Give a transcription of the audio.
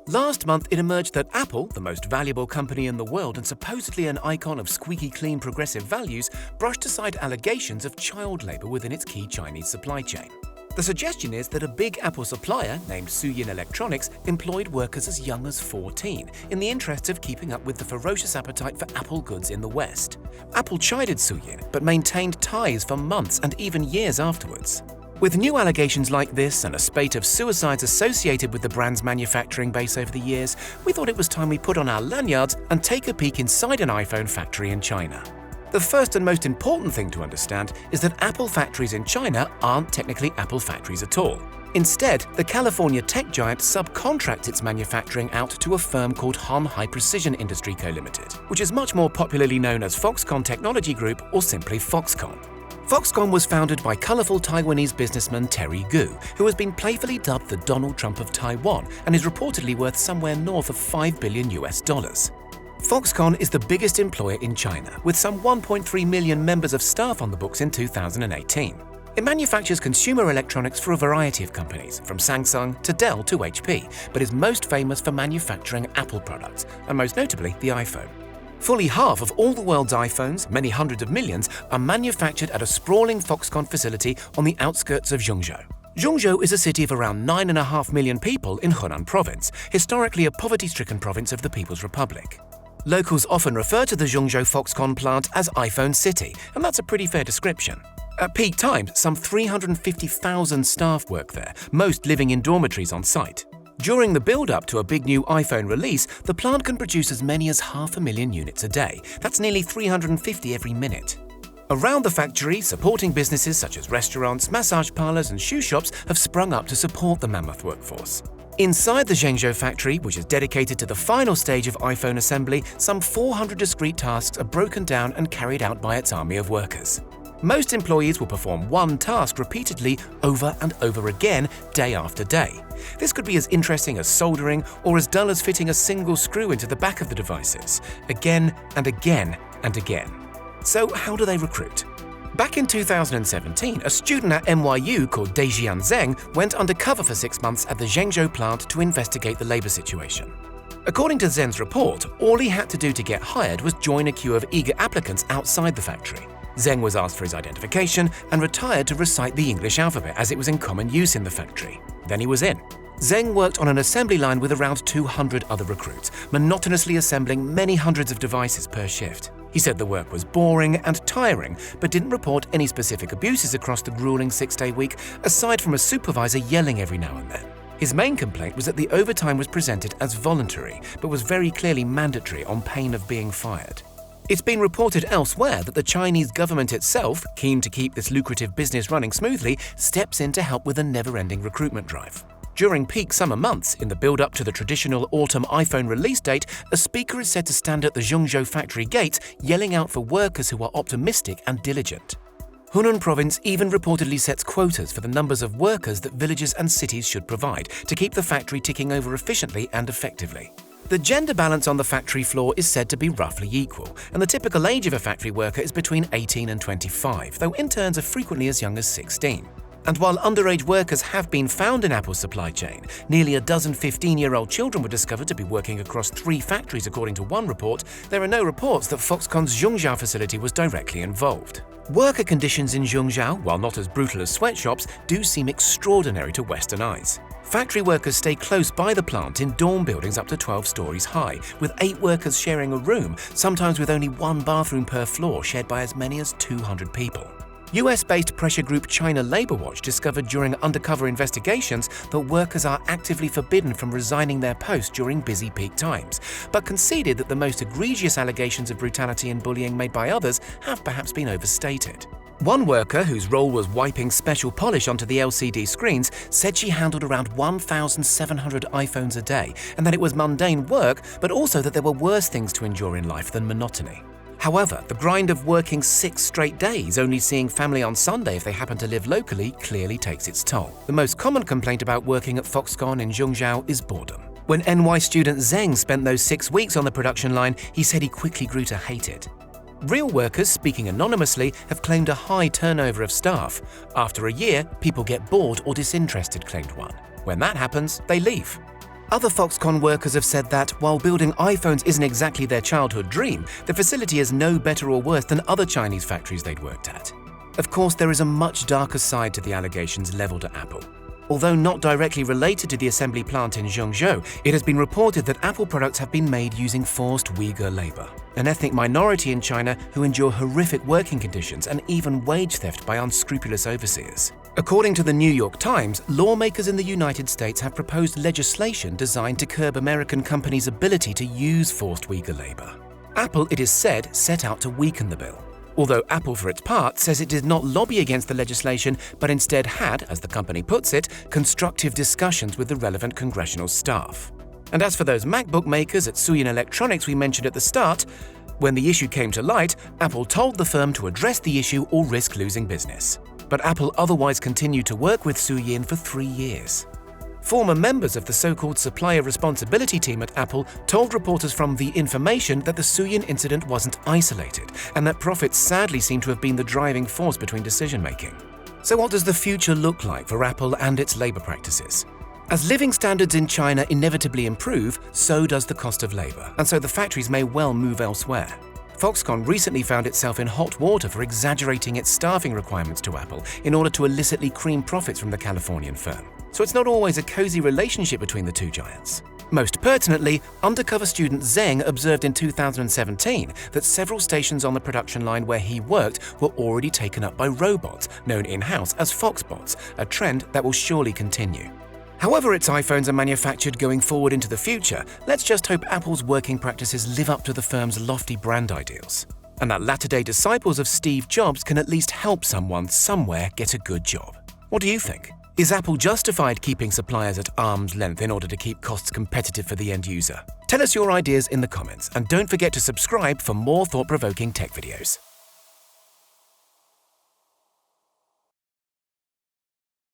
Last month, it emerged that Apple, the most valuable company in the world and supposedly an icon of squeaky-clean progressive values, brushed aside allegations of child labor within its key Chinese supply chain. The suggestion is that a big Apple supplier, named Suyin Electronics, employed workers as young as 14, in the interests of keeping up with the ferocious appetite for Apple goods in the West. Apple chided Suyin, but maintained ties for months and even years afterwards. With new allegations like this and a spate of suicides associated with the brand's manufacturing base over the years, we thought it was time we put on our lanyards and take a peek inside an iPhone factory in China. The first and most important thing to understand is that Apple factories in China aren't technically Apple factories at all. Instead, the California tech giant subcontracts its manufacturing out to a firm called Han High Precision Industry Co. Limited, which is much more popularly known as Foxconn Technology Group or simply Foxconn. Foxconn was founded by colourful Taiwanese businessman Terry Gu, who has been playfully dubbed the Donald Trump of Taiwan and is reportedly worth somewhere north of $5 billion. Foxconn is the biggest employer in China, with some 1.3 million members of staff on the books in 2018. It manufactures consumer electronics for a variety of companies, from Samsung to Dell to HP, but is most famous for manufacturing Apple products, and most notably the iPhone. Fully half of all the world's iPhones, many hundreds of millions, are manufactured at a sprawling Foxconn facility on the outskirts of Zhengzhou. Zhengzhou is a city of around 9.5 million people in Hunan province, historically a poverty-stricken province of the People's Republic. Locals often refer to the Zhengzhou Foxconn plant as iPhone City, and that's a pretty fair description. At peak times, some 350,000 staff work there, most living in dormitories on site. During the build-up to a big new iPhone release, the plant can produce as many as 500,000 units a day. That's nearly 350 every minute. Around the factory, supporting businesses such as restaurants, massage parlors, and shoe shops have sprung up to support the mammoth workforce. Inside the Zhengzhou factory, which is dedicated to the final stage of iPhone assembly, some 400 discrete tasks are broken down and carried out by its army of workers. Most employees will perform one task repeatedly over and over again, day after day. This could be as interesting as soldering or as dull as fitting a single screw into the back of the devices, again and again and again. So how do they recruit? Back in 2017, a student at NYU called Daejian Zeng went undercover for 6 months at the Zhengzhou plant to investigate the labor situation. According to Zeng's report, all he had to do to get hired was join a queue of eager applicants outside the factory. Zeng was asked for his identification and retired to recite the English alphabet as it was in common use in the factory. Then he was in. Zeng worked on an assembly line with around 200 other recruits, monotonously assembling many hundreds of devices per shift. He said the work was boring and tiring, but didn't report any specific abuses across the grueling 6-day week, aside from a supervisor yelling every now and then. His main complaint was that the overtime was presented as voluntary, but was very clearly mandatory on pain of being fired. It's been reported elsewhere that the Chinese government itself, keen to keep this lucrative business running smoothly, steps in to help with a never-ending recruitment drive. During peak summer months, in the build-up to the traditional autumn iPhone release date, a speaker is said to stand at the Zhengzhou factory gates yelling out for workers who are optimistic and diligent. Hunan province even reportedly sets quotas for the numbers of workers that villages and cities should provide to keep the factory ticking over efficiently and effectively. The gender balance on the factory floor is said to be roughly equal, and the typical age of a factory worker is between 18 and 25, though interns are frequently as young as 16. And while underage workers have been found in Apple's supply chain, nearly a dozen 15-year-old children were discovered to be working across 3 factories according to one report. There are no reports that Foxconn's Zhengzhou facility was directly involved. Worker conditions in Zhengzhou, while not as brutal as sweatshops, do seem extraordinary to Western eyes. Factory workers stay close by the plant in dorm buildings up to 12 stories high, with 8 workers sharing a room, sometimes with only 1 bathroom per floor shared by as many as 200 people. US-based pressure group China Labor Watch discovered during undercover investigations that workers are actively forbidden from resigning their post during busy peak times, but conceded that the most egregious allegations of brutality and bullying made by others have perhaps been overstated. One worker, whose role was wiping special polish onto the LCD screens, said she handled around 1,700 iPhones a day and that it was mundane work, but also that there were worse things to endure in life than monotony. However, the grind of working 6 straight days, only seeing family on Sunday if they happen to live locally, clearly takes its toll. The most common complaint about working at Foxconn in Zhengzhou is boredom. When NY student Zeng spent those 6 weeks on the production line, he said he quickly grew to hate it. Real workers, speaking anonymously, have claimed a high turnover of staff. After a year, people get bored or disinterested, claimed one. When that happens, they leave. Other Foxconn workers have said that, while building iPhones isn't exactly their childhood dream, the facility is no better or worse than other Chinese factories they'd worked at. Of course, there is a much darker side to the allegations leveled at Apple. Although not directly related to the assembly plant in Zhengzhou, it has been reported that Apple products have been made using forced Uyghur labor, an ethnic minority in China who endure horrific working conditions and even wage theft by unscrupulous overseers. According to the New York Times, lawmakers in the United States have proposed legislation designed to curb American companies' ability to use forced Uyghur labor. Apple, it is said, set out to weaken the bill. Although Apple, for its part, says it did not lobby against the legislation, but instead had, as the company puts it, constructive discussions with the relevant congressional staff. And as for those MacBook makers at Suyin Electronics we mentioned at the start, when the issue came to light, Apple told the firm to address the issue or risk losing business. But Apple otherwise continued to work with Suyin for 3 years. Former members of the so-called supplier responsibility team at Apple told reporters from The Information that the Suyin incident wasn't isolated and that profits sadly seem to have been the driving force between decision-making. So what does the future look like for Apple and its labor practices? As living standards in China inevitably improve, so does the cost of labor, and so the factories may well move elsewhere. Foxconn recently found itself in hot water for exaggerating its staffing requirements to Apple in order to illicitly cream profits from the Californian firm. So it's not always a cozy relationship between the two giants. Most pertinently, Undercover student Zheng observed in 2017 that several stations on the production line where he worked were already taken up by robots, known in-house as Foxbots, a trend that will surely continue. However its iPhones are manufactured going forward into the future, let's just hope Apple's working practices live up to the firm's lofty brand ideals, and that latter-day disciples of Steve Jobs can at least help someone somewhere get a good job. What do you think? Is Apple justified keeping suppliers at arm's length in order to keep costs competitive for the end user? Tell us your ideas in the comments, and don't forget to subscribe for more thought-provoking tech videos.